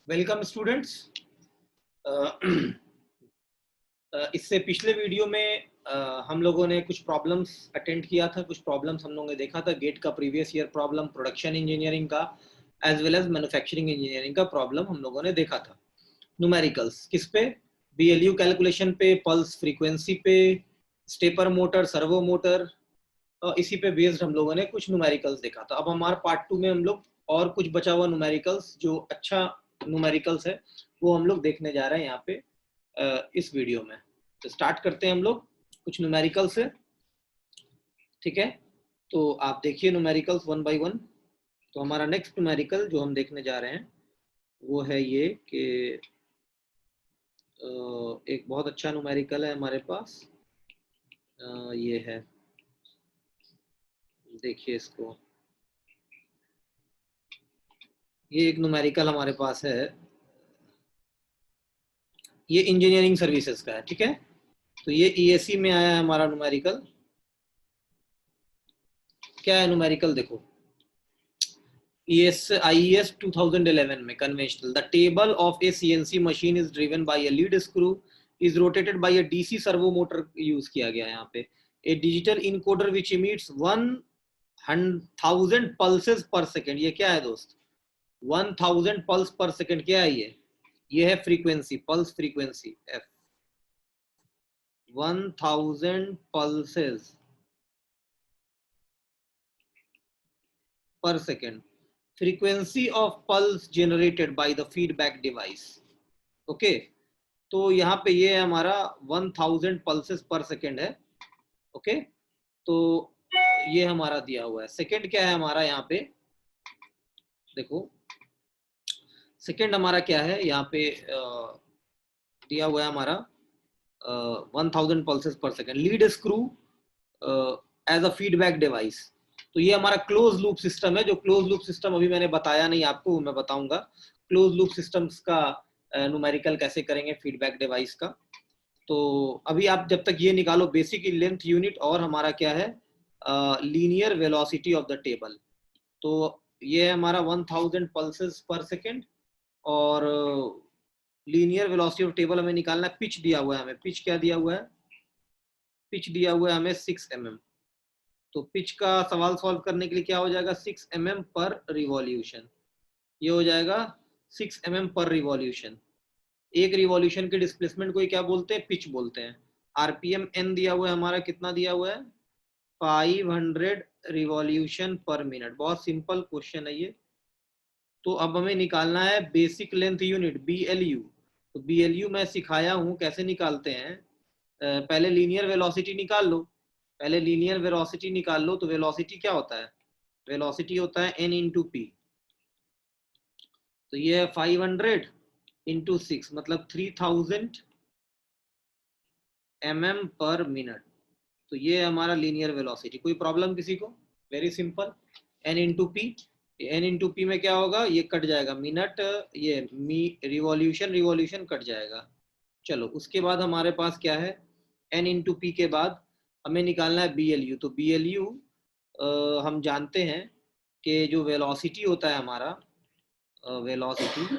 Welcome students. इससे पिछले video में हम लोगों ने कुछ प्रॉब्लम्स अटेंड किया था, कुछ प्रॉब्लम्स हम लोगों ने देखा था। गेट का previous year problem, production engineering का as well as manufacturing engineering का प्रॉब्लम हम लोगों ने देखा था। न्यूमेरिकल्स किस पे? बीएलयू कैलकुलेशन पे, पल्स फ्रीक्वेंसी पे, स्टेपर मोटर, सर्वो मोटर, इसी पे बेस्ड हम लोगों ने कुछ न्यूमेरिकल्स देखा था। अब हमारे पार्ट 2 में हम लोग और कुछ बचा हुआ न्यूमेरिकल्स, जो अच्छा न्यूमेरिकल्स है, वो हम लोग देखने जा रहे हैं यहाँ पे इस वीडियो में। तो स्टार्ट करते हैं हम लोग कुछ न्यूमेरिकल से, ठीक है? तो आप देखिए न्यूमेरिकल्स वन बाय वन। तो हमारा नेक्स्ट न्यूमेरिकल जो हम देखने जा रहे हैं वो है ये कि एक बहुत अच्छा न्यूमेरिकल है हमारे पास। ये है, देखिए इसको। ये एक न्यूमेरिकल हमारे पास है, ये इंजीनियरिंग सर्विसेज का है, ठीक है? तो ये ईएससी में आया है हमारा न्यूमेरिकल। क्या है न्यूमेरिकल? देखो, IES 2011 में conventional, the table of A CNC machine is driven by a lead screw is rotated bye A DC servo motor use किया गया है यहाँ पे। ए डिजिटल इनकोडर विच इमिट्स 1000 पल्सेस पर सेकेंड। ये क्या है दोस्त? 1000 पल्स पर सेकेंड। क्या है ये है frequency, pulse frequency F. 1000 pulses per second, frequency of pulse generated by the feedback device. Okay, तो यहाँ पे ये हमारा 1000 पल्सेस पर सेकेंड है। ओके, तो ये हमारा दिया हुआ है। सेकेंड क्या है हमारा यहाँ पे? देखो सेकेंड हमारा क्या है यहाँ पे दिया हुआ है हमारा 1000 पल्सेस पर second, lead screw as a feedback device. तो ये हमारा क्लोज लूप सिस्टम है। जो क्लोज लूप सिस्टम अभी मैंने बताया नहीं आपको, मैं बताऊंगा क्लोज लूप सिस्टम्स का न्यूमेरिकल कैसे करेंगे फीडबैक डिवाइस का। तो अभी आप जब तक ये निकालो बेसिक लेंथ यूनिट और हमारा क्या है linear velocity of the table. तो ये है हमारा 1000 पल्सेस पर सेकेंड और लीनियर वेलोसिटी ऑफ टेबल हमें निकालना है। पिच दिया हुआ है हमें, पिच क्या दिया हुआ है? पिच दिया हुआ है हमें 6 mm। तो पिच का सवाल सॉल्व करने के लिए क्या हो जाएगा? 6 mm पर रिवॉल्यूशन। ये हो जाएगा 6 mm पर रिवॉल्यूशन। एक रिवॉल्यूशन के डिस्प्लेसमेंट को क्या बोलते हैं? पिच बोलते हैं। आरपीएम एन दिया हुआ है हमारा, कितना दिया हुआ है? 500 रिवॉल्यूशन पर मिनट। बहुत सिंपल क्वेश्चन है ये। तो अब हमें निकालना है बेसिक लेंथ यूनिट बीएलयू। तो बीएलयू मैं सिखाया हूं कैसे निकालते हैं। पहले लीनियर वेलोसिटी निकाल लो, पहले लीनियर वेलोसिटी निकाल लो। तो वेलोसिटी क्या होता है? वेलोसिटी होता है n इंटू पी। तो ये है 500 इंटू 6 मतलब 3000 mm पर मिनट। तो ये है हमारा लीनियर वेलोसिटी। कोई प्रॉब्लम किसी को? Very simple, n into P. n into P में क्या होगा? ये कट जाएगा मिनट, ये मी रिवॉल्यूशन, रिवॉल्यूशन कट जाएगा। चलो उसके बाद हमारे पास क्या है? n इंटू पी के बाद हमें निकालना है BLU। तो BLU हम जानते हैं कि जो वेलोसिटी होता है हमारा, वेलोसिटी,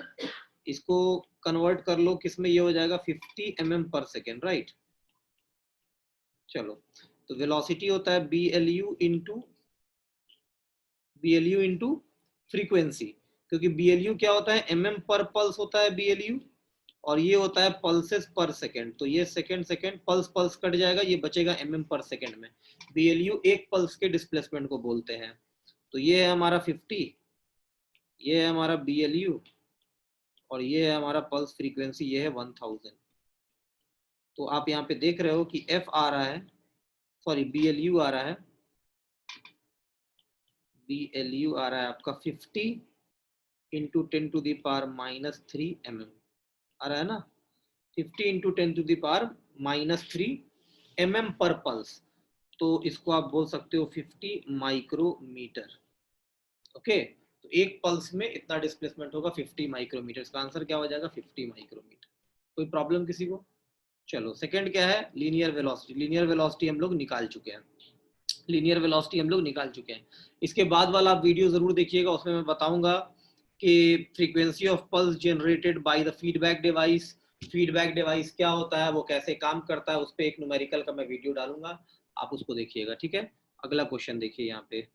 इसको कन्वर्ट कर लो किस में? ये हो जाएगा 50 mm पर सेकेंड, राइट? चलो, तो वेलोसिटी होता है BLU इंटू फ्रीक्वेंसी। क्योंकि BLU क्या होता है? mm पर पल्स होता है BLU, और ये होता है पल्सेस पर सेकेंड। तो ये second second pulse pulse cut जाएगा, ये बचेगा mm पर सेकेंड में। BLU एक पल्स के डिस्प्लेसमेंट को बोलते हैं। तो ये है हमारा 50, ये है हमारा BLU, और ये है हमारा पल्स फ्रीक्वेंसी, ये है 1000। तो आप यहाँ पे देख रहे हो कि F आ रहा है, सॉरी BLU आ रहा है, BLU आ रहा है आपका 50 into 10 to the power -3 mm आ रहा है ना। 50 into 10 to the power -3 mm पर पल्स। तो इसको आप बोल सकते हो 50 माइक्रोमीटर। ओके, तो एक पल्स में इतना डिस्प्लेसमेंट होगा 50 माइक्रोमीटर। इसका आंसर क्या हो जाएगा? 50 माइक्रोमीटर। कोई प्रॉब्लम किसी को? चलो सेकंड क्या है? Linear velocity. लीनियर वेलोसिटी हम लोग निकाल चुके हैं, लीनियर वेलोसिटी हम लोग निकाल चुके हैं। इसके बाद वाला आप वीडियो जरूर देखिएगा, उसमें मैं बताऊंगा कि frequency of pulse generated by the feedback device, feedback device क्या होता है, वो कैसे काम करता है, उस पर एक न्यूमेरिकल का मैं वीडियो डालूंगा, आप उसको देखिएगा। ठीक है, अगला क्वेश्चन देखिए यहाँ पे।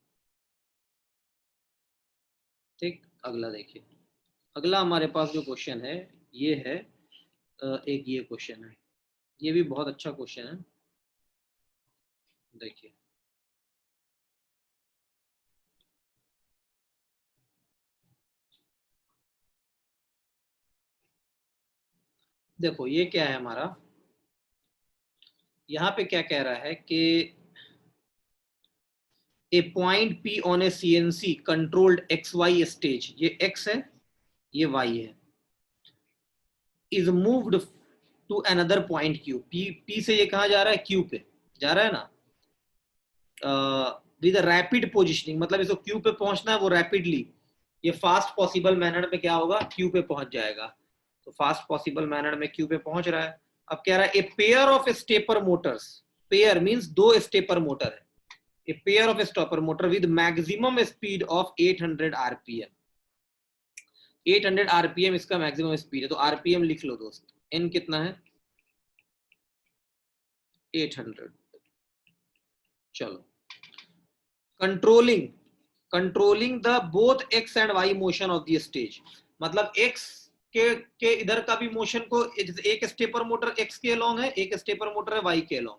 ठीक, अगला देखिए, अगला हमारे पास जो क्वेश्चन है ये है एक ये क्वेश्चन है, ये भी बहुत अच्छा क्वेश्चन है, देखिए। देखो ये क्या है हमारा, यहाँ पे क्या कह रहा है कि a point P on a CNC controlled XY stage, ये X है ये Y है, is moved to another point Q, P से ये कहाँ जा रहा है, Q पे जा रहा है ना, विद रैपिड पोजिशनिंग, मतलब इसको Q पे पहुंचना है, वो रैपिडली, ये फास्ट पॉसिबल मैनर में क्या होगा, Q पे पहुंच जाएगा। तो फास्ट पॉसिबल मैनर में Q पे पहुंच रहा है। अब कह रहा है a pair of stepper Motors, pair means दो स्टेपर मोटर है, a pair of stopper motor with maximum speed of 800 rpm, 800 rpm इसका मैक्सिमम स्पीड है, तो rpm लिख लो दोस्त, n कितना है 800। चलो, controlling the both x and y motion of the stage, मतलब x के इधर का भी मोशन को, एक स्टेपर मोटर x के अलोंग है, एक स्टेपर मोटर है y के अलोंग,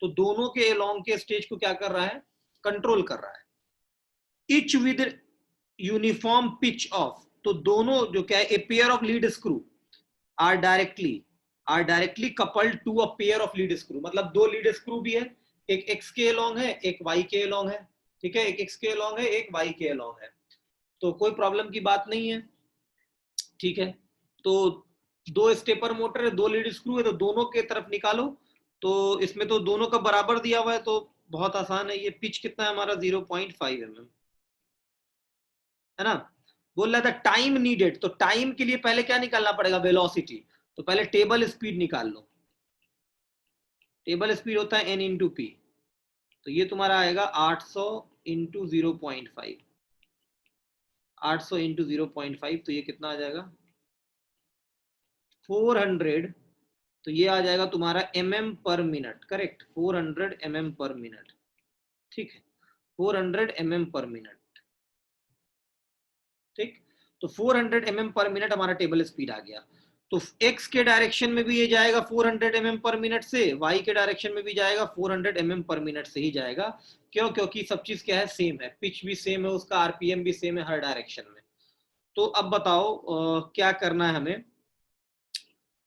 तो दोनों के अलोंग के स्टेज को क्या कर रहा है, कंट्रोल कर रहा है। Each with uniform pitch of, तो दोनों जो क्या है, a pair of lead screw are directly coupled to a pair of lead screw, मतलब दो लीड स्क्रू भी है, एक एक्स के अलोंग है एक वाई के अलोंग है, ठीक है, एक एक्स के अलोंग है एक वाई के अलोंग है, तो कोई प्रॉब्लम की बात नहीं है। ठीक है, तो दो स्टेपर मोटर है, दो लीड स्क्रू है, तो दोनों के तरफ निकालो, तो इसमें तो दोनों का बराबर दिया हुआ है, तो बहुत आसान है, ये पिच कितना है हमारा 0.5 mm है ना। बोल रहा था टाइम नीडेड, तो टाइम के लिए पहले क्या निकालना पड़ेगा, वेलोसिटी, तो पहले टेबल स्पीड निकाल लो, टेबल स्पीड होता है n इंटू पी, तो ये तुम्हारा आएगा 800 इंटू 0.5, 800 इंटू 0.5, तो ये कितना आ जाएगा 400, तो ये आ जाएगा तुम्हारा mm पर मिनट, करेक्ट, 400 mm पर मिनट, ठीक है, 400 mm पर मिनट, ठीक, तो 400 mm पर मिनट हमारा टेबल स्पीड आ गया। तो x के डायरेक्शन में भी ये जाएगा 400 mm पर मिनट से, y के डायरेक्शन में भी जाएगा 400 mm पर मिनट से ही जाएगा, क्यों, क्योंकि सब चीज क्या है, सेम है, पिच भी सेम है उसका, आरपीएम भी सेम है हर डायरेक्शन में। तो अब बताओ क्या करना है हमें,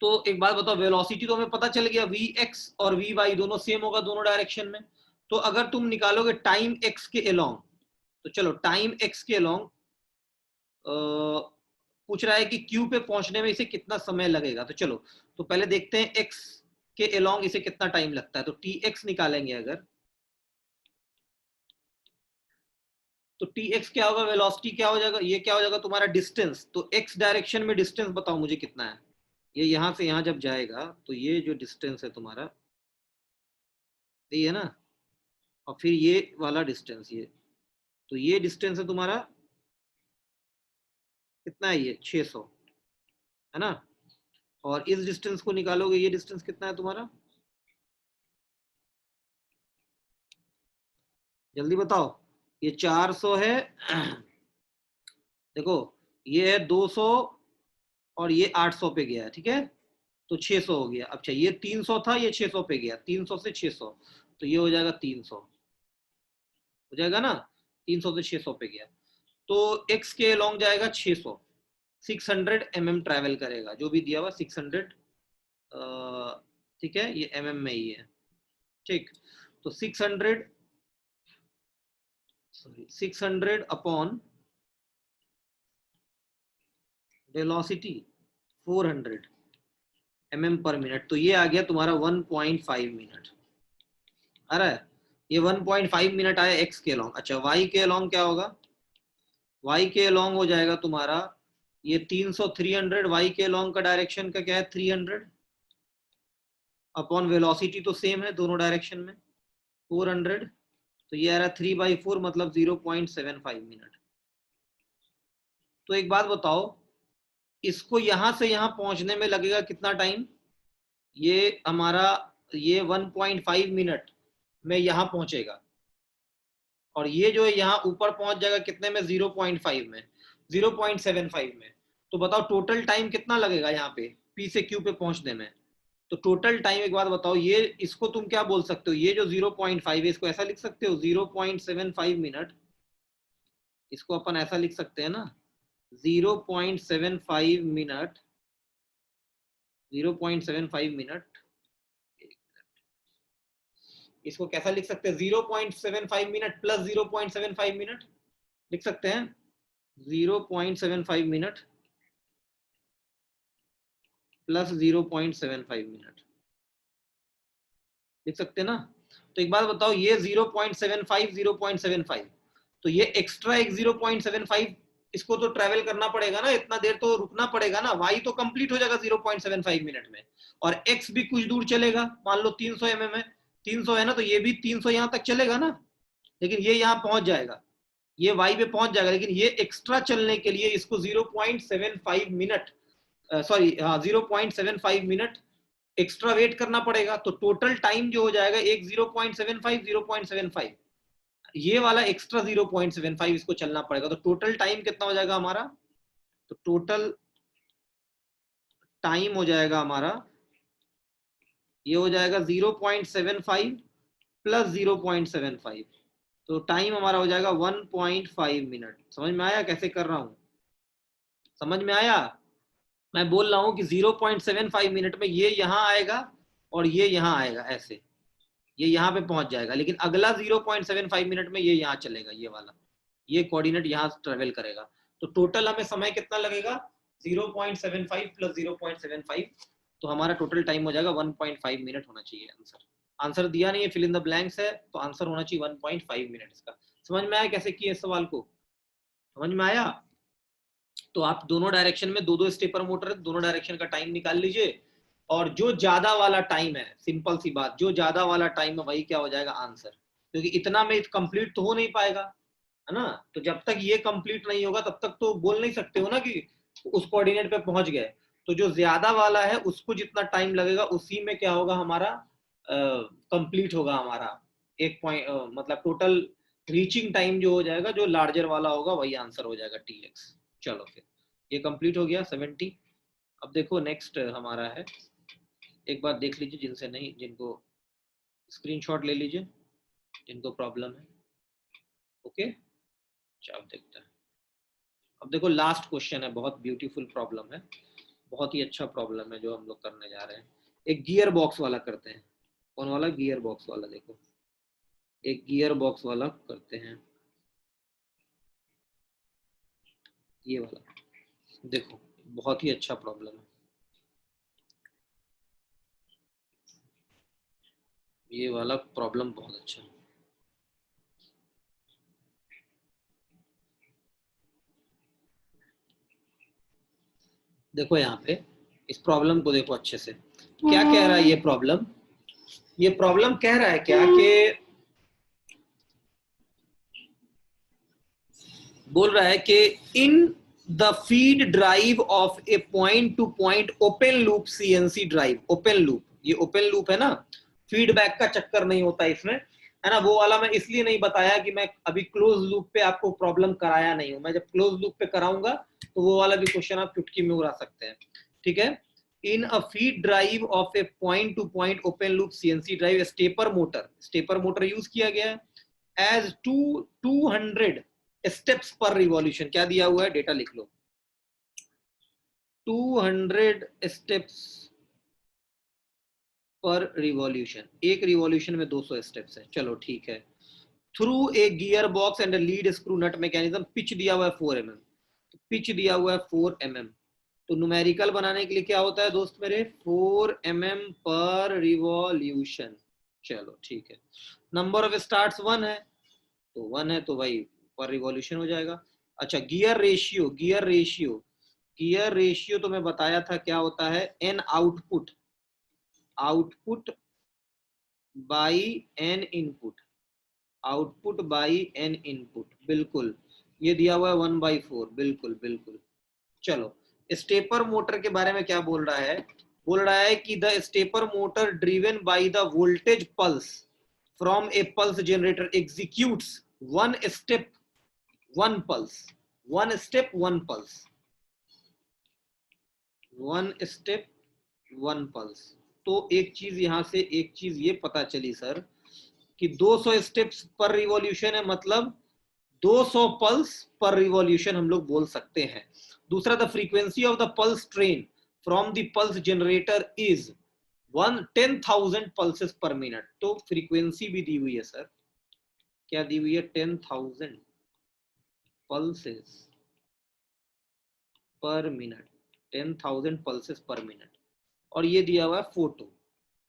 तो एक बात बताओ, वेलोसिटी तो हमें पता चल गया, vx और vy दोनों सेम होगा दोनों डायरेक्शन में, तो अगर तुम निकालोगे टाइम x के अलोंग, तो चलो टाइम x के अलोंग पूछ रहा है कि क्यू पे पहुंचने में इसे कितना समय लगेगा, तो चलो, तो पहले देखते हैं एक्स के अलोंग इसे कितना टाइम लगता है, तो टी एक्स निकालेंगे अगर, तो टी एक्स क्या होगा, वेलोसिटी क्या हो जाएगा, ये क्या हो जाएगा तुम्हारा डिस्टेंस, तो एक्स डायरेक्शन में डिस्टेंस बताओ मुझे कितना है, ये यहां से यहां जब जाएगा तो ये जो डिस्टेंस है तुम्हारा, ये है ना, और फिर ये वाला डिस्टेंस ये, तो ये डिस्टेंस है तुम्हारा कितना है, ये 600 है ना, और इस डिस्टेंस को निकालोगे, ये डिस्टेंस कितना है तुम्हारा, जल्दी बताओ, ये 400 है, देखो ये है 200 और ये 800 पे गया, ठीक है, तो 600 हो गया। अच्छा ये 300 था, ये 600 पे गया, 300 से 600, तो ये हो जाएगा 300, हो जाएगा ना, 300 से 600 पे गया, तो x के लॉन्ग जाएगा 600, 600 mm ट्रैवल करेगा, जो भी दिया हुआ 600, ठीक है, ये mm में ही है, ठीक, तो 600 अपॉन वेलोसिटी 400 mm पर मिनट, तो ये आ गया तुम्हारा 1.5 मिनट आ रहा है, ये 1.5 मिनट आया x के लॉन्ग। अच्छा y के लॉन्ग क्या होगा, y के लॉन्ग हो जाएगा तुम्हारा ये 300, 300, y के लॉन्ग का डायरेक्शन का क्या है 300, अपॉन वेलोसिटी तो सेम है दोनों डायरेक्शन में 400, तो ये आ रहा 3/4 मतलब 0.75 मिनट, तो एक बात बताओ, इसको यहां से यहां पहुंचने में लगेगा कितना टाइम? ये हमारा ये 1.5 मिनट में यहां पहुंचेगा, और ये जो है यहाँ ऊपर पहुंच जाएगा कितने में? 0.5 में, 0.75 में। तो बताओ टोटल टाइम कितना लगेगा यहाँ पे पी से क्यू पे पहुंचने में? तो टोटल टाइम एक बात बताओ, ये इसको तुम क्या बोल सकते हो? ये जो 0.5 है इसको ऐसा लिख सकते हो 0.75 मिनट, इसको अपन ऐसा लिख सकते हैं ना 0.75 मिनट, 0.75 मिनट। इसको कैसा लिख सकते हैं? 0.75 मिनट प्लस 0.75 मिनट लिख सकते हैं, 0.75 मिनट प्लस 0.75 मिनट लिख सकते हैं ना। तो एक बात बताओ, ये 0.75 0.75, तो ये एक्स्ट्रा एक 0.75 इसको तो ट्रेवल करना पड़ेगा ना, इतना देर तो रुकना पड़ेगा ना। y तो कंप्लीट हो जाएगा 0.75 मिनट में, और x भी कुछ दूर चलेगा, मान लो 300 mm है, 300 है ना, तो ये भी 300 यहां तक चलेगा ना, लेकिन ये यहां पहुंच जाएगा, ये y पे पहुंच जाएगा, लेकिन ये एक्स्ट्रा चलने के लिए इसको 0.75 मिनट, सॉरी हाँ 0.75 मिनट एक्स्ट्रा वेट करना पड़ेगा। तो टोटल टाइम जो हो जाएगा एक 0.75 ये वाला एक्स्ट्रा 0.75 इसको चलना पड़ेगा, तो टोटल टाइम कितना हो जाएगा हमारा? तो टोटल टाइम हो जाएगा हमारा, ये हो जाएगा 0.75 प्लस 0.75, तो टाइम हमारा हो जाएगा 1.5 मिनट। समझ में आया कैसे कर रहा हूं? समझ में आया? मैं बोल रहा हूं कि 0.75 मिनट में ये यहां आएगा और ये यहां आएगा, ऐसे ये यहां पे पहुंच जाएगा, लेकिन अगला 0.75 मिनट में ये यहां चलेगा, ये वाला ये कोऑर्डिनेट यहां ट्रेवल करेगा। तो टोटल हमें समय कितना लगेगा? 0.75 प्लस 0.75, तो हमारा टोटल टाइम हो जाएगा 1.5 मिनट होना चाहिए। आंसर आंसर दिया नहीं है, फिल इन द ब्लैंक्स है, तो आंसर होना चाहिए 1.5 मिनट इसका। समझ में आया कैसे किए इस सवाल को? समझ में आया? तो आप दोनों डायरेक्शन में दो दो स्टेपर मोटर है, दोनों डायरेक्शन का टाइम निकाल लीजिए, और जो ज्यादा वाला टाइम है, सिंपल सी बात, जो ज्यादा वाला टाइम है वही क्या हो जाएगा? आंसर। क्योंकि इतना में कंप्लीट तो हो नहीं पाएगा, है ना, तो जब तक ये कंप्लीट नहीं होगा तब तक तो बोल नहीं सकते हो ना कि उस कोऑर्डिनेट पे पहुंच गए। तो जो ज्यादा वाला है उसको जितना टाइम लगेगा उसी में क्या होगा हमारा? कंप्लीट होगा हमारा एक पॉइंट, मतलब टोटल रीचिंग टाइम जो हो जाएगा, जो लार्जर वाला होगा वही आंसर हो जाएगा TX। चलो फिर ये कंप्लीट हो गया 70। अब देखो नेक्स्ट हमारा है, एक बार देख लीजिए जिनसे नहीं, जिनको स्क्रीनशॉट ले लीजिए जिनको प्रॉब्लम है। ओके, अब देखते हैं। अब देखो लास्ट क्वेश्चन है, बहुत ब्यूटीफुल प्रॉब्लम है, बहुत ही अच्छा प्रॉब्लम है जो हम लोग करने जा रहे हैं। एक गियर बॉक्स वाला करते हैं। कौन वाला? गियर बॉक्स वाला। देखो एक गियर बॉक्स वाला करते हैं, ये वाला देखो, बहुत ही अच्छा प्रॉब्लम है ये वाला प्रॉब्लम, बहुत अच्छा है। देखो यहाँ पे इस प्रॉब्लम को देखो अच्छे से, क्या कह रहा है ये प्रॉब्लम? ये प्रॉब्लम कह रहा है क्या कि बोल रहा है कि in the feed drive of a point to point open loop CNC drive, open loop, ये ओपन लूप है ना, फीडबैक का चक्कर नहीं होता इसमें, है ना। वो वाला मैं इसलिए नहीं बताया कि मैं अभी क्लोज लूप पे आपको प्रॉब्लम कराया नहीं हूं, मैं जब क्लोज लूप पे कराऊंगा तो वो वाला भी क्वेश्चन आप चुटकी में उड़ा सकते हैं, ठीक है। In a feed drive of a point to point open loop CNC drive, stepper motor use किया गया है एज 200 स्टेप्स पर रिवॉल्यूशन। क्या दिया हुआ है? डेटा लिख लो, 200 स्टेप्स पर रिवॉल्यूशन, एक रिवॉल्यूशन में 200 स्टेप्स है, चलो ठीक है। Through a gear box and lead screw nut mechanism, pitch दिया हुआ है 4 mm, पिच दिया हुआ है 4 mm, तो न्यूमेरिकल बनाने के लिए क्या होता है दोस्त मेरे? 4 mm पर रिवॉल्यूशन। चलो ठीक है, नंबर ऑफ स्टार्ट्स 1 है, तो 1 है तो भाई पर रिवॉल्यूशन हो जाएगा। अच्छा गियर रेशियो, गियर रेशियो तो मैं बताया था क्या होता है? An output, output by N input, output by N input, बिल्कुल ये दिया हुआ है 1/4, बिल्कुल बिल्कुल। चलो स्टेपर मोटर के बारे में क्या बोल रहा है, बोल रहा है कि the stepper motor driven by the voltage pulse from A pulse generator executes one step one pulse, one step one pulse, one step one pulse. तो एक चीज यहां से एक चीज ये पता चली सर कि 200 स्टेप्स पर रिवॉल्यूशन है, मतलब 200 पल्स पर रिवॉल्यूशन हम लोग बोल सकते हैं। दूसरा, the frequency of the pulse train from the pulse generator is 10,000 pulses पर मिनट। तो फ्रीक्वेंसी भी दी हुई है सर, क्या दी हुई है, 10,000 पल्सेस पर मिनट, 10,000 पल्सेस पर मिनट। और ये दिया हुआ है फोटो,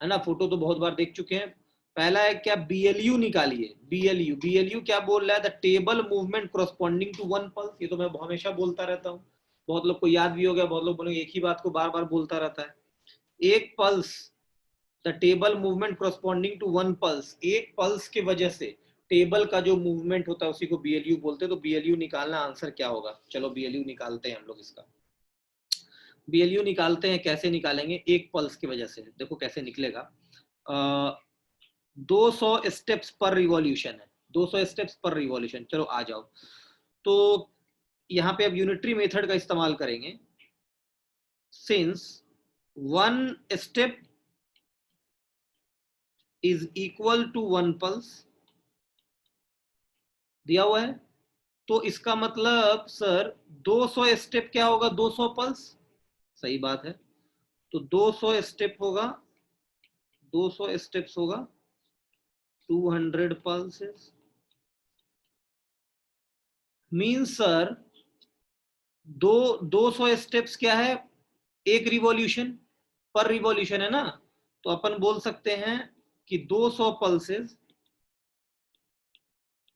है ना, फोटो तो बहुत बार देख चुके हैं। पहला है क्या, बीएलयू निकालिए, बीएलयू, बीएलयू क्या बोल रहा है, the table movement corresponding to one pulse. ये तो मैं हमेशा बोलता रहता हूँ, बहुत लोग को याद भी हो गया, बहुत लोग बोलेंगे एक ही बात को बार बार बोलता रहता है। एक pulse, the table movement corresponding to one pulse, एक पल्स की वजह से टेबल का जो मूवमेंट होता है उसी को बीएलयू बोलते हैं। तो बीएलयू निकालना, आंसर क्या होगा, चलो बीएलयू निकालते हैं हम लोग। इसका बीएलयू निकालते हैं, कैसे निकालेंगे, एक पल्स की वजह से, देखो कैसे निकलेगा। 200 स्टेप्स पर रिवॉल्यूशन है, 200 स्टेप्स पर रिवॉल्यूशन। चलो आ जाओ, तो यहाँ पे अब यूनिटरी मेथड का इस्तेमाल करेंगे। Since one step is equal to one pulse दिया हुआ है, तो इसका मतलब सर 200 स्टेप क्या होगा, 200 पल्स, सही बात है। तो 200 स्टेप होगा, 200 स्टेप्स होगा 200 पल्सेस, मीन सर 200 स्टेप्स क्या है, एक रिवॉल्यूशन पर रिवॉल्यूशन है ना। तो अपन बोल सकते हैं कि 200 pulses,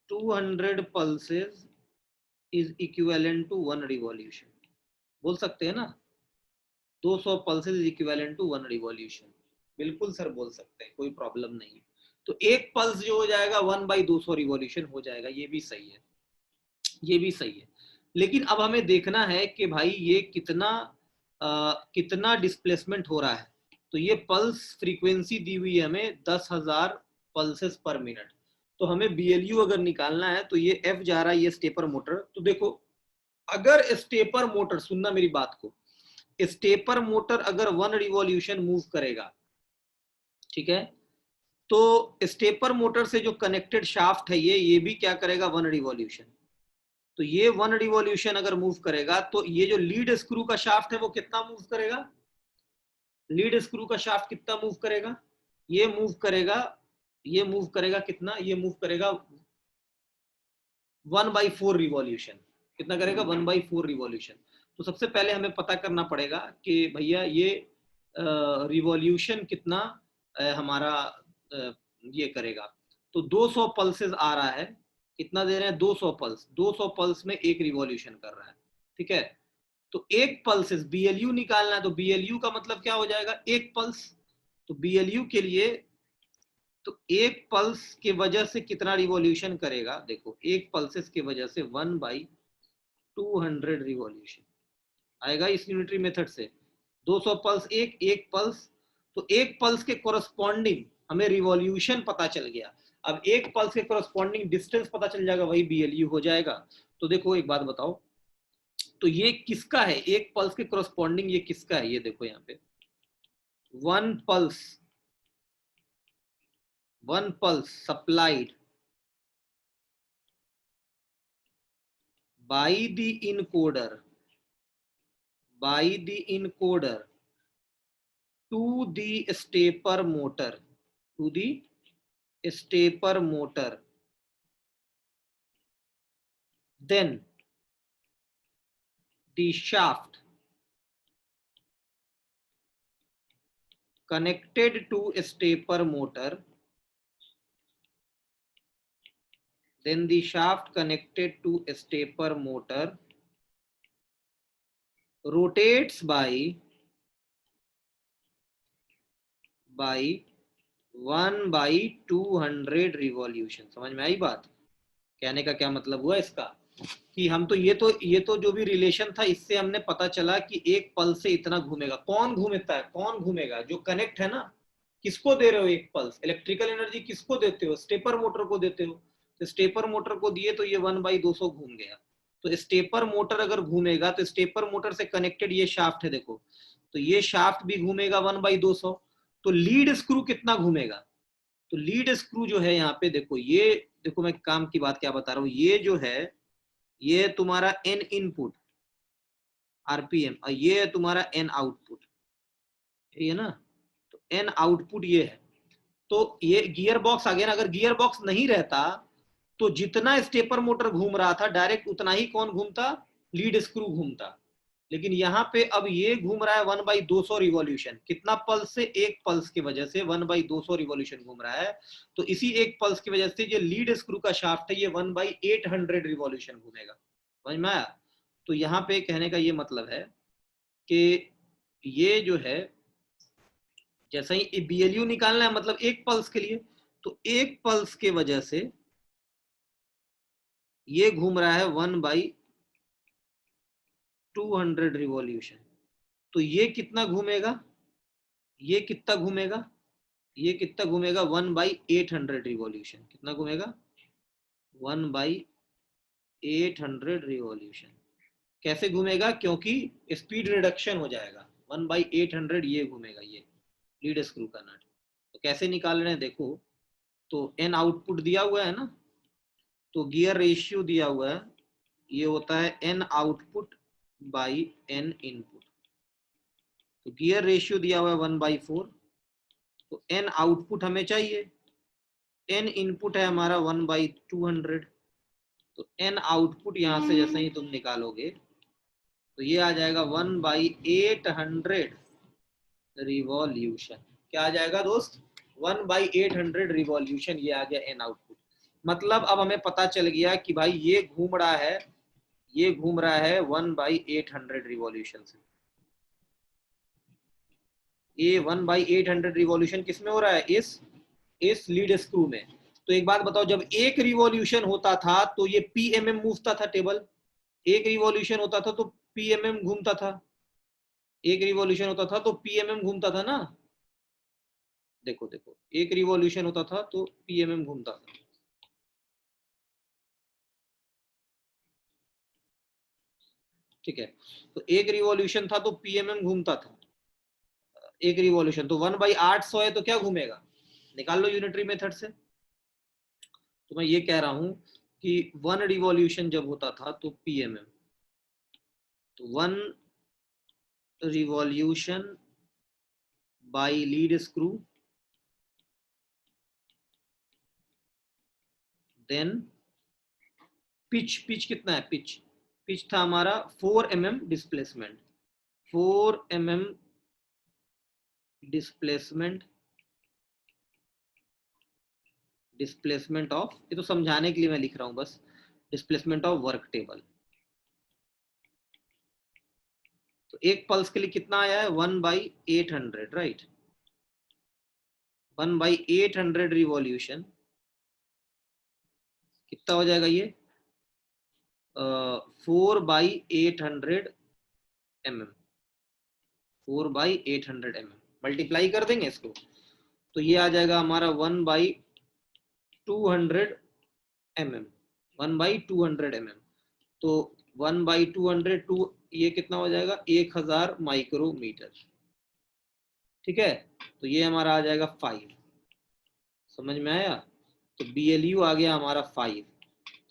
200 pulses is equivalent to one revolution, बोल सकते हैं ना, 200 pulses is equivalent to one revolution. बिल्कुल सर बोल सकते हैं, कोई प्रॉब्लम नहीं है। तो एक पल्स जो हो जाएगा 1/200 रिवॉल्यूशन हो जाएगा, ये भी सही है, ये भी सही है। लेकिन अब हमें देखना है कि भाई ये कितना डिस्प्लेसमेंट हो रहा है। तो ये पल्स फ्रीक्वेंसी दी हुई है हमें 10,000 पल्सेस पर मिनट। तो हमें बीएलयू अगर निकालना है तो ये एफ जा रहा है, ये स्टेपर मोटर। तो देखो अगर स्टेपर मोटर, सुनना मेरी बात को, स्टेपर मोटर अगर 1 रिवॉल्यूशन मूव करेगा, ठीक है, तो स्टेपर मोटर से जो कनेक्टेड शाफ्ट है ये भी क्या करेगा, 1 रिवॉल्यूशन। तो ये 1 रिवॉल्यूशन अगर मूव करेगा तो ये जो लीड स्क्रू का शाफ्ट है वो कितना मूव करेगा, लीड स्क्रू का शाफ्ट कितना मूव करेगा, ये मूव करेगा, ये मूव करेगा कितना, ये मूव करेगा 1/4 रिवॉल्यूशन। कितना करेगा, 1/4 रिवॉल्यूशन। तो सबसे पहले हमें पता करना पड़ेगा कि भैया ये रिवॉल्यूशन कितना हमारा ये करेगा। तो 200 पल्सेस आ रहा है, कितना दे रहे हैं, 200 पल्स, 200 पल्स में एक रिवॉल्यूशन कर रहा है, ठीक है। तो एक पल्सेस, बीएलयू निकालना है, तो बीएलयू का मतलब क्या हो जाएगा, एक पल्स। तो बीएलयू के लिए, तो एक पल्स के वजह से कितना रिवॉल्यूशन करेगा, देखो एक पल्सेस की वजह से 1/200 रिवॉल्यूशन आएगा इस यूनिटरी मेथड से। 200 पल्स एक पल्स, तो एक पल्स के कोरस्पॉन्डिंग हमें रिवॉल्यूशन पता चल गया। अब एक पल्स के कोरस्पॉन्डिंग डिस्टेंस पता चल जाएगा, वही बीएलयू हो जाएगा। तो देखो एक बात बताओ, तो ये किसका है, एक पल्स के कोरस्पॉन्डिंग ये किसका है, ये देखो यहाँ पे one pulse supplied by the encoder to the stepper motor, to the stepper motor, then the shaft connected to stepper motor, then the shaft connected to stepper motor rotates by 1/200 revolution. समझ में आई बात, कहने का क्या मतलब हुआ इसका, कि हम तो ये तो जो भी रिलेशन था इससे हमने पता चला कि एक पल्स से इतना घूमेगा। कौन घूमता है, कौन घूमेगा, जो कनेक्ट है ना। किसको दे रहे हो एक पल्स, इलेक्ट्रिकल एनर्जी किसको देते हो, स्टेपर मोटर को देते हो। तो स्टेपर मोटर को दिए तो ये 1/200 घूम गया। तो स्टेपर मोटर अगर घूमेगा तो स्टेपर मोटर से कनेक्टेड ये शाफ्ट है देखो, तो ये शाफ्ट भी घूमेगा 1/200। तो लीड स्क्रू कितना घूमेगा, तो लीड स्क्रू जो है यहाँ पे देखो, ये देखो मैं काम की बात क्या बता रहा हूँ, ये जो है ये तुम्हारा एन इनपुट आरपीएम और ये है तुम्हारा एन आउटपुट, ये ना। तो एन आउटपुट ये है, तो ये गियर बॉक्स आ गया ना। अगर गियर बॉक्स नहीं रहता तो जितना स्टेपर मोटर घूम रहा था डायरेक्ट उतना ही कौन घूमता, लीड स्क्रू घूमता। लेकिन यहाँ पे अब ये घूम रहा है 1/200 रिवॉल्यूशन, कितना पल्स से, एक पल्स की वजह से 1/200 रिवॉल्यूशन घूम रहा है। तो इसी एक पल्स की वजह से ये लीड स्क्रू का शाफ्ट है ये 1/800 रिवॉल्यूशन घूमेगा। समझ में आया। तो यहाँ पे कहने का ये मतलब है कि ये जो है जैसा ही बीएलयू निकालना है मतलब एक पल्स के लिए, तो एक पल्स के वजह से ये घूम रहा है 1/200 रिवॉल्यूशन। तो ये कितना घूमेगा, ये कितना घूमेगा, ये कितना घूमेगा 1/800 रिवॉल्यूशन। कितना घूमेगा 1/800 रिवॉल्यूशन। कैसे घूमेगा, क्योंकि स्पीड रिडक्शन हो जाएगा, 1/800 ये घूमेगा, ये लीड स्क्रू का नट। तो कैसे निकाल रहे हैं देखो, तो एन आउटपुट दिया हुआ है ना, तो गियर रेशियो दिया हुआ है, ये होता है an output by N input. तो गियर रेशियो दिया हुआ है 1/4, तो एन आउटपुट हमें चाहिए, एन इनपुट है हमारा 1/200। तो एन आउटपुट यहां से जैसे ही तुम निकालोगे तो ये आ जाएगा 1/800 रिवॉल्यूशन। क्या आ जाएगा दोस्त, 1/800 रिवॉल्यूशन, ये आ गया एन आउटपुट। मतलब अब हमें पता चल गया कि भाई ये घूम रहा है, ये घूम रहा है 1/800 रिवॉल्यूशन से। ये 1/800 रिवॉल्यूशन किस में हो रहा है, इस लीड स्क्रू में। तो एक बात बताओ, जब एक रिवॉल्यूशन होता था तो ये पीएमएम मूवता था टेबल, एक रिवॉल्यूशन होता था तो पीएमएम घूमता था, एक रिवॉल्यूशन होता था तो पीएमएम घूमता था ना। देखो देखो, एक रिवॉल्यूशन होता था तो पीएमएम घूमता था। ठीक है, तो एक रिवॉल्यूशन था तो पीएमएम घूमता था, एक रिवॉल्यूशन तो 1/800 है तो क्या घूमेगा, निकाल लो यूनिटरी मेथड से। तो मैं ये कह रहा हूं कि 1 रिवॉल्यूशन जब होता था तो पीएमएम, तो 1 revolution by lead screw, then pitch, pitch कितना है, पिच, पिच था हमारा 4 mm displacement, 4 mm displacement, displacement of, ये तो समझाने के लिए मैं लिख रहा हूं बस, डिस्प्लेसमेंट ऑफ वर्क टेबल। तो एक पल्स के लिए कितना आया है 1/800, राइट। 1/800 रिवॉल्यूशन कितना हो जाएगा ये 4/800 mm, 4/800 mm मल्टीप्लाई कर देंगे इसको तो ये आ जाएगा हमारा 1/200 mm, 1/200 mm। तो 1/200 ये कितना हो जाएगा 1000 माइक्रोमीटर। ठीक है, तो ये हमारा आ जाएगा 5। समझ में आया। तो BLU आ गया हमारा 5,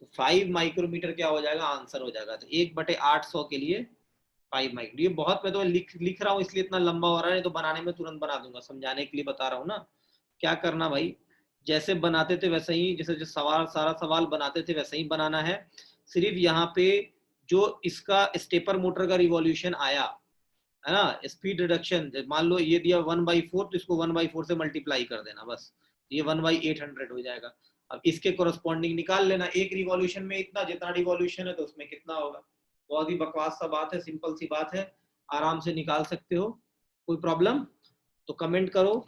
तो 5 माइक्रोमीटर क्या हो जाएगा, आंसर हो जाएगा। तो 1/800 के लिए 5 माइक्रो, ये बहुत, मैं तो लिख रहा हूँ इसलिए इतना लंबा हो रहा है, तो बनाने में तुरंत बना दूंगा, समझाने के लिए बता रहा हूँ ना। क्या करना भाई, जैसे बनाते थे वैसे ही, जैसे जो सवाल, सारा सवाल बनाते थे वैसे ही बनाना है। सिर्फ यहाँ पे जो इसका स्टेपर मोटर का रिवॉल्यूशन आया है ना, स्पीड रिडक्शन, मान लो ये दिया 1/4 तो इसको 1/4 से मल्टीप्लाई कर देना बस, ये 1/800 हो जाएगा। अब इसके कोरस्पॉन्डिंग निकाल लेना, एक रिवॉल्यूशन में इतना, जितना रिवॉल्यूशन है तो उसमें कितना होगा। बहुत ही बकवास सा बात है, सिंपल सी बात है, आराम से निकाल सकते हो, कोई प्रॉब्लम। तो कमेंट करो,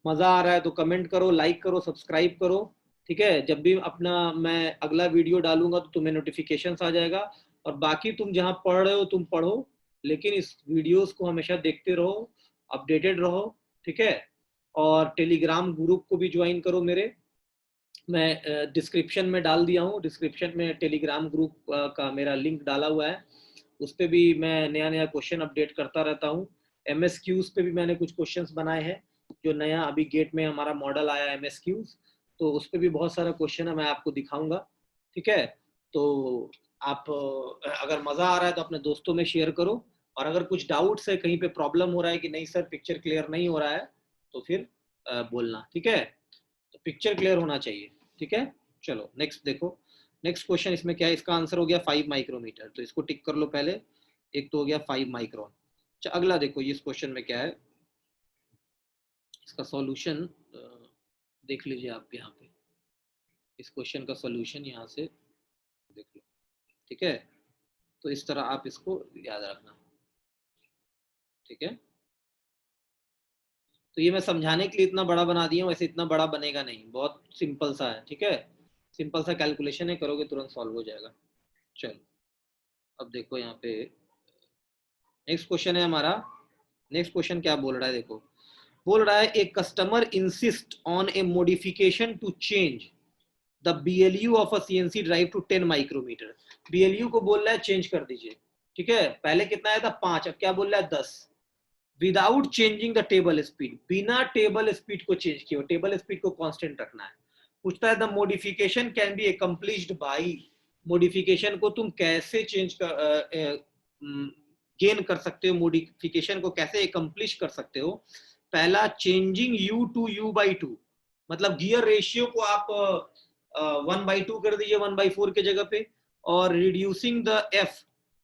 मजा आ रहा है तो कमेंट करो, लाइक करो, सब्सक्राइब करो, ठीक है, जब भी अपना मैं अगला वीडियो डालूंगा तो तुम्हें नोटिफिकेशंस आ जाएगा। और बाकी तुम जहां पढ़ रहे हो तुम पढ़ो, लेकिन इस वीडियोस को हमेशा देखते रहो, अपडेटेड रहो। ठीक है, और टेलीग्राम ग्रुप को भी ज्वाइन करो मेरे, मैं डिस्क्रिप्शन में डाल दिया हूँ। डिस्क्रिप्शन में टेलीग्राम ग्रुप का मेरा लिंक डाला हुआ है, उस पर भी मैं नया नया क्वेश्चन अपडेट करता रहता हूँ। MSQs पे भी मैंने कुछ क्वेश्चंस बनाए हैं, जो नया अभी गेट में हमारा मॉडल आया MSQs, तो उस पर भी बहुत सारा क्वेश्चन है, मैं आपको दिखाऊंगा। ठीक है, तो आप अगर मज़ा आ रहा है तो अपने दोस्तों में शेयर करो, और अगर कुछ डाउट्स है, कहीं पे प्रॉब्लम हो रहा है कि नहीं सर पिक्चर क्लियर नहीं हो रहा है, तो फिर बोलना। ठीक है, तो पिक्चर क्लियर होना चाहिए। ठीक है, चलो नेक्स्ट देखो। नेक्स्ट क्वेश्चन इसमें क्या है, इसका आंसर हो गया 5 माइक्रोमीटर, तो इसको टिक कर लो पहले। एक तो हो गया 5 माइक्रोन। अच्छा, अगला देखो इस क्वेश्चन में क्या है, इसका सॉल्यूशन देख लीजिए आप यहाँ पे। इस क्वेश्चन का सॉल्यूशन यहाँ से देख लो। ठीक है, तो इस तरह आप इसको याद रखना। ठीक है, तो ये मैं समझाने के लिए इतना बड़ा बना दिया हूँ, वैसे इतना बड़ा बनेगा नहीं, बहुत सिंपल सा है। ठीक है, सिंपल सा कैलकुलेशन है, करोगे तुरंत सॉल्व हो जाएगा। चलो अब देखो यहाँ पे नेक्स्ट क्वेश्चन है हमारा। नेक्स्ट क्वेश्चन क्या बोल रहा है, देखो बोल रहा है a customer insist on a modification to change the BLU of a CNC drive to 10 micrometre. BLU को बोल रहा है चेंज कर दीजिए। ठीक है, पहले कितना आया था 5, अब क्या बोल रहा है 10। Without changing the table speed, बिना टेबल स्पीड को चेंज किए, टेबल स्पीड को कांस्टेंट रखना है। पूछता है the modification can be accomplished by, modification को तुम कैसे चेंज कर गेन कर सकते हो, मॉडिफिकेशन को कैसे अकम्प्लिश कर सकते हो। पहला, चेंजिंग U/U/2, मतलब गियर रेशियो को आप 1/2 कर दीजिए 1/4 के जगह पे, और reducing the F,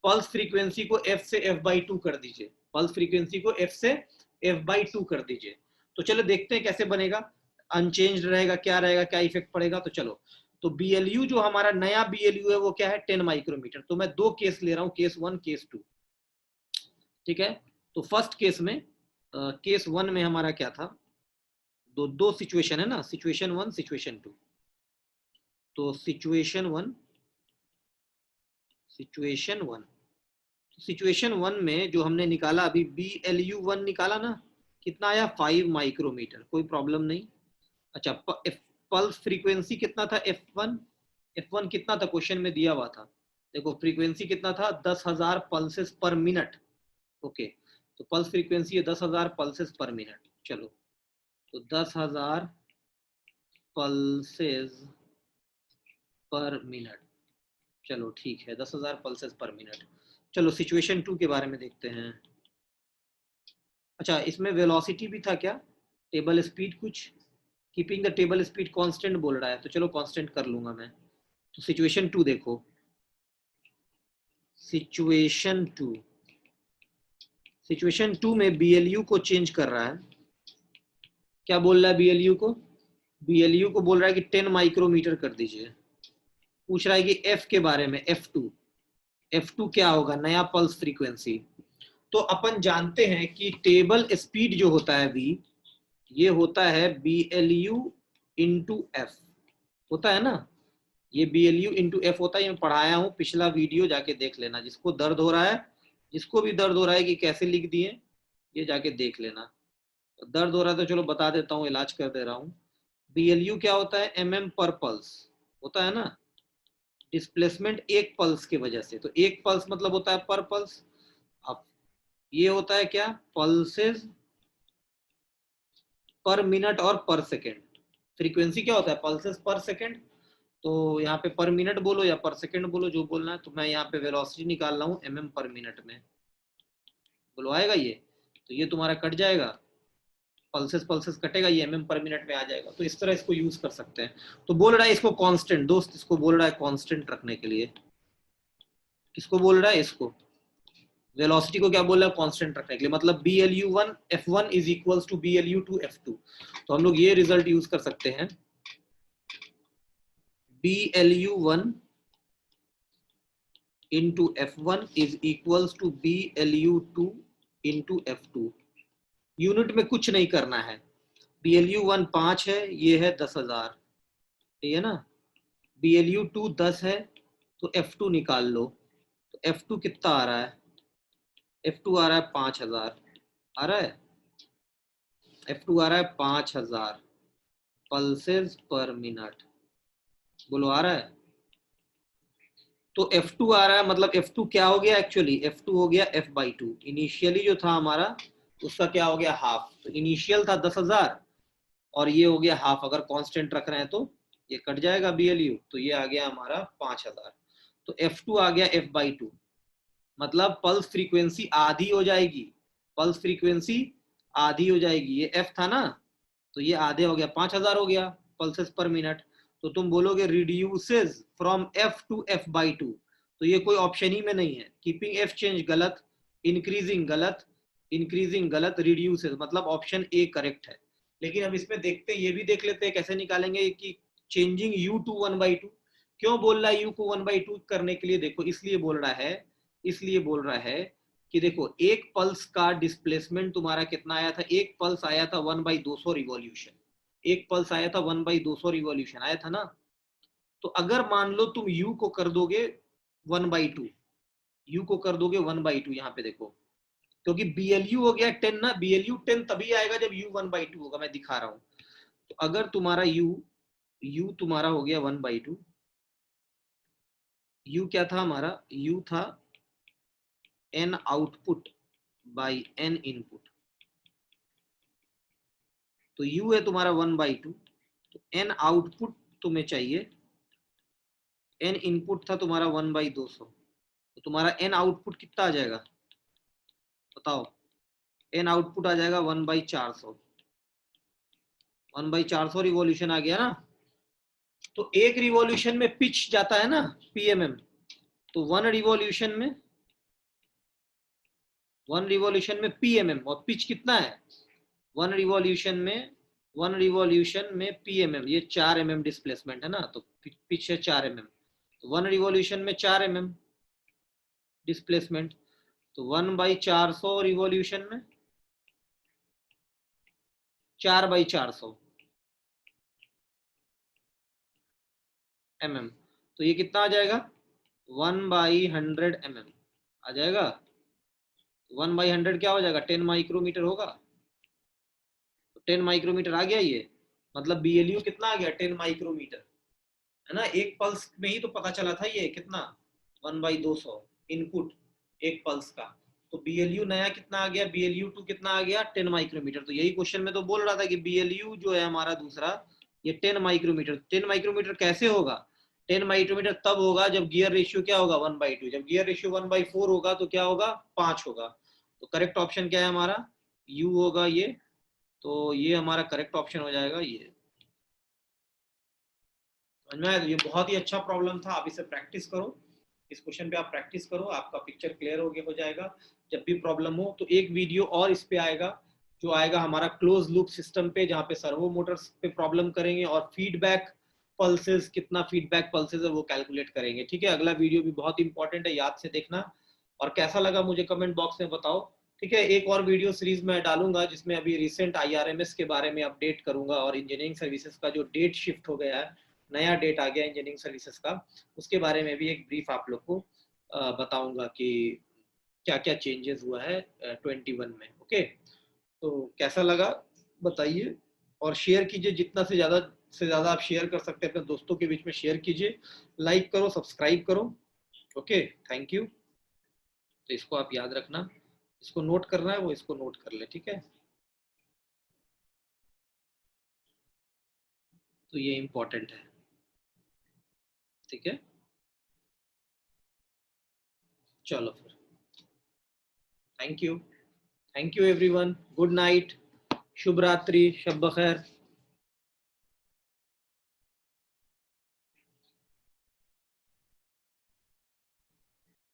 pulse frequency को F से F/2 कर दीजिए, पल्स फ्रीक्वेंसी को F से F/2 कर दीजिए। तो चलो देखते हैं कैसे बनेगा, अनचेंज रहेगा, क्या रहेगा, क्या इफेक्ट पड़ेगा। तो चलो, तो BLU जो हमारा नया BLU है वो क्या है 10 माइक्रोमीटर। तो मैं दो केस ले रहा हूं, केस 1 केस 2। ठीक है, तो फर्स्ट केस में केस 1 में हमारा क्या था, दो दो सिचुएशन है ना, सिचुएशन 1 सिचुएशन 2। तो सिचुएशन 1 में जो हमने निकाला अभी BLU1 निकाला ना, कितना आया 5 माइक्रोमीटर, कोई प्रॉब्लम नहीं। अच्छा, पल्स फ्रीक्वेंसी कितना था F1 कितना था, क्वेश्चन में दिया हुआ था, देखो फ्रीक्वेंसी कितना था 10,000 पल्सेस पर मिनट। ओके, तो पल्स फ्रीक्वेंसी है 10,000 पल्सेस पर मिनट। चलो, तो 10,000 पल्सेस पर मिनट, चलो ठीक है 10,000 पल्सेस पर मिनट। चलो सिचुएशन 2 के बारे में देखते हैं। अच्छा, इसमें वेलोसिटी भी था क्या, टेबल स्पीड कुछ, keeping the table speed constant बोल रहा है, तो चलो कांस्टेंट कर लूंगा मैं। तो सिचुएशन 2 देखो, सिचुएशन 2 में BLU को चेंज कर रहा है। क्या बोल रहा है BLU को बोल रहा है कि 10 माइक्रोमीटर कर दीजिए। पूछ रहा है कि F के बारे में, F2 क्या होगा, नया पल्स फ्रीक्वेंसी। तो अपन जानते हैं कि टेबल स्पीड जो होता है V, ये होता है BLU इंटू F, होता है ना, ये BLU इंटू F होता है। ये मैं पढ़ाया हूँ, पिछला वीडियो जाके देख लेना, जिसको दर्द हो रहा है, जिसको भी दर्द हो रहा है कि कैसे लिख दिए, ये जाके देख लेना। दर्द हो रहा है तो चलो बता देता हूँ, इलाज कर दे रहा हूँ। BLU क्या होता है, mm पर पल्स होता है ना, डिस्प्लेसमेंट एक पल्स की वजह से, तो एक पल्स मतलब होता है पर पल्स। अब ये होता है क्या, पल्सेस पर मिनट और पर सेकेंड। फ्रीक्वेंसी क्या होता है, पल्सेस पर सेकेंड। तो यहाँ पे पर मिनट बोलो या पर सेकेंड बोलो, जो बोलना है। तो मैं यहाँ पे वेलोसिटी निकाल रहा हूँ mm पर मिनट में, बोलो आएगा ये, तो ये तुम्हारा कट जाएगा, पल्सेस पल्सेस कटेगा, ये mm पर मिनट में आ जाएगा। तो इस तरह इसको यूज कर सकते हैं। तो बोल रहा है इसको कांस्टेंट, दोस्त इसको बोल रहा है कांस्टेंट रखने के लिए। किसको बोल रहा है, इसको वेलोसिटी को क्या बोल रहा है, कांस्टेंट रखने के लिए। मतलब BLU1 F1 is equals to BLU2 F2। तो हम लोग ये रिजल्ट यूज कर सकते हैं, BLU1 into F1 is equals to BLU2 into F2। Unit में कुछ नहीं करना है, BLU1 5 है, ये है 10,000, ठीक है ना। BLU2 10 है तो F2 निकाल लो, तो F2 कितना आ रहा है, F2 आ रहा है 5000, आ रहा है F2 आ रहा है 5000 पल्सेस पर मिनट, बोलो आ रहा है। तो F2 आ रहा है, मतलब F2 क्या हो गया एक्चुअली, F2 हो गया F/2। इनिशियली जो था हमारा उसका क्या हो गया, हाफ। तो इनिशियल था 10,000 और ये हो गया हाफ। अगर कांस्टेंट रख रहे हैं तो ये कट जाएगा BLU, तो ये आ गया हमारा 5000। तो F2 आ गया F/2, मतलब पल्स फ्रीक्वेंसी आधी हो जाएगी, पल्स फ्रीक्वेंसी आधी हो जाएगी। ये F था ना, तो ये आधे हो गया, 5000 हो गया पल्सेस पर मिनट। तो तुम बोलोगे reduces from F to F/2, तो ये कोई ऑप्शन ही में नहीं है। कीपिंग F चेंज गलत, इंक्रीजिंग गलत, इंक्रीजिंग गलत, रिड्यूसेस मतलब ऑप्शन ए करेक्ट है। लेकिन अब इसमें देखते हैं, ये भी देख लेते हैं कैसे निकालेंगे कि चेंजिंग U टू 1/2 क्यों बोल रहा है। U को 1/2 करने के लिए देखो, इसलिए बोल रहा है, इसलिए बोल रहा है कि देखो एक पल्स का डिस्प्लेसमेंट तुम्हारा कितना आया था, एक पल्स आया था 1/200 रिवॉल्यूशन, एक पल्स आया था 1/200 रिवॉल्यूशन आया था ना। तो अगर मान लो तुम U को कर दोगे 1/2, U को कर दोगे 1/2, यहाँ पे देखो, क्योंकि BLU हो गया 10 ना, BLU 10 तभी आएगा जब U 1/2 होगा, मैं दिखा रहा हूं। तो अगर तुम्हारा U तुम्हारा हो गया 1/2, U क्या था हमारा, U था N output by N input. तो U है तुम्हारा 1/2, तो N आउटपुट तुम्हें चाहिए, N इनपुट था तुम्हारा 1/200, तो तुम्हारा N आउटपुट कितना आ जाएगा बताओ। N आउटपुट आ जाएगा 1/400, 1/400 रिवॉल्यूशन आ गया ना। तो एक रिवॉल्यूशन में पिच जाता है ना PMM, तो वन रिवॉल्यूशन में PMM, और पिच कितना है वन रिवॉल्यूशन में PMM, ये 4 mm डिस्प्लेसमेंट है ना, तो पिच है 4 mm, तो वन रिवॉल्यूशन में 4 mm डिस्प्लेसमेंट, तो 1/400 रिवॉल्यूशन में 4/400 mm, तो ये कितना आ जाएगा 1/100 mm आ जाएगा। 1/100 क्या हो जाएगा, 10 माइक्रोमीटर होगा। तो 10 माइक्रोमीटर आ गया ये, मतलब BLU कितना आ गया 10 माइक्रोमीटर, है ना। एक पल्स में ही तो पता चला था ये कितना, 1/200 इनपुट एक पल्स का। तो BLU नया कितना आ गया, BLU2 कितना आ गया 10 माइक्रोमीटर। तो यही क्वेश्चन में तो बोल रहा था कि BLU जो है हमारा दूसरा, ये 10 माइक्रोमीटर। 10 माइक्रोमीटर कैसे होगा, 10 माइक्रोमीटर तब होगा जब गियर रेशियो क्या होगा 1/2, जब गियर रेशियो 1/4 होगा तो क्या होगा 5 होगा। तो करेक्ट ऑप्शन क्या है हमारा, U होगा ये। तो ये हमारा करेक्ट ऑप्शन हो जाएगा ये। समझ में आया। तो ये बहुत ही अच्छा प्रॉब्लम था, आप इसे प्रैक्टिस करो, इस क्वेश्चन पे आप प्रैक्टिस करो, आपका पिक्चर क्लियर हो जाएगा। जब भी प्रॉब्लम हो तो एक वीडियो और इस पे आएगा, जो आएगा हमारा क्लोज लूप सिस्टम पे, जहाँ पे सर्वो मोटर्स पे प्रॉब्लम करेंगे और फीडबैक पल्सेस, कितना फीडबैक पल्सेस है वो कैलकुलेट करेंगे। ठीक है, अगला वीडियो भी बहुत इंपॉर्टेंट है, याद से देखना। और कैसा लगा मुझे कमेंट बॉक्स में बताओ। ठीक है, एक और वीडियो सीरीज में डालूंगा जिसमें अभी रिसेंट IRMS के बारे में अपडेट करूंगा, और इंजीनियरिंग सर्विसेज का जो डेट शिफ्ट हो गया है, नया डेट आ गया इंजीनियरिंग सर्विसेज का, उसके बारे में भी एक ब्रीफ आप लोग को बताऊंगा कि क्या क्या चेंजेस हुआ है 21 में। ओके, तो कैसा लगा बताइए, और शेयर कीजिए, जितना से ज़्यादा आप शेयर कर सकते हैं अपने दोस्तों के बीच में शेयर कीजिए, लाइक करो, सब्सक्राइब करो। Okay, thank you. तो इसको आप याद रखना, इसको नोट करना है वो इसको नोट कर ले, ठीक है। तो ये इम्पोर्टेंट है, ठीक है। चलो फिर, thank you everyone, good night, शुभ रात्रि, शब बखैर।